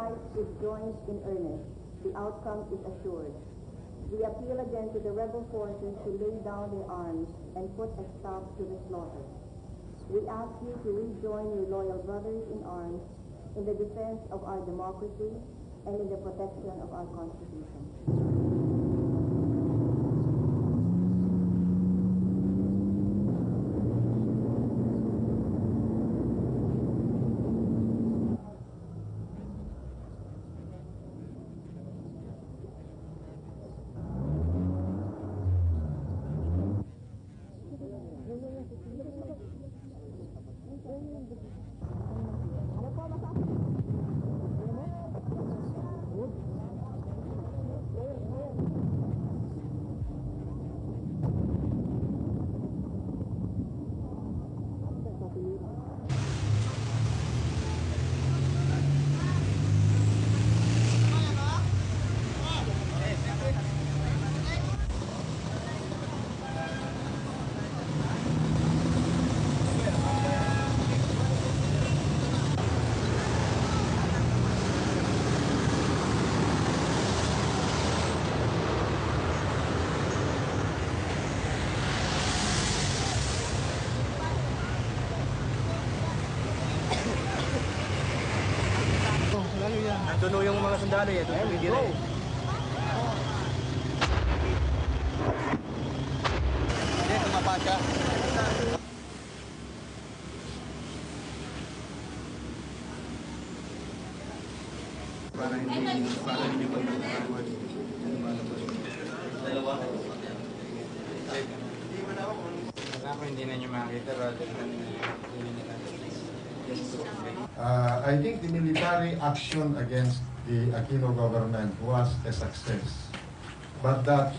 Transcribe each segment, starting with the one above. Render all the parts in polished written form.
fight is joined in earnest, the outcome is assured. We appeal again to the rebel forces to lay down their arms and put a stop to the slaughter. We ask you to rejoin your loyal brothers in arms in the defense of our democracy and in the protection of our Constitution. Nandun yung mga sundalo eh. Hindi na eh. Hindi, tumapa siya. Para hindi pagkakawad. Dalawa. Ako hindi na nyo makita rather than I think the military action against the Aquino government was a success. But that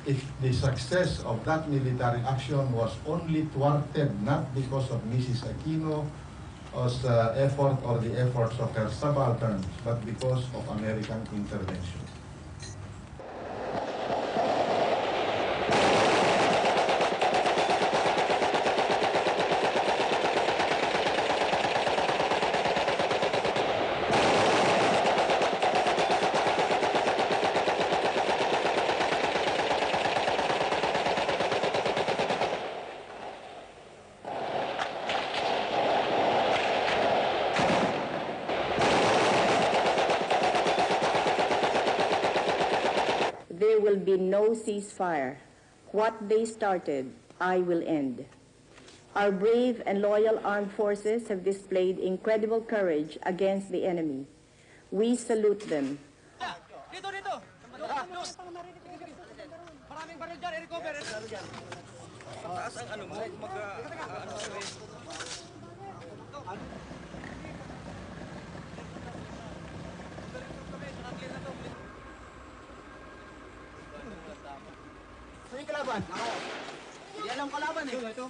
if the success of that military action was only thwarted not because of Mrs. Aquino's effort or the efforts of her subalterns, but because of American intervention. There will be no ceasefire. What they started, I will end. Our brave and loyal armed forces have displayed incredible courage against the enemy. We salute them. Dito! Maraming baril dyan, i-recover. Taas ang ano mo, ano sabi. Saan yung kalaban? Ako. Hindi alam kalaban eh. Ito. Ito.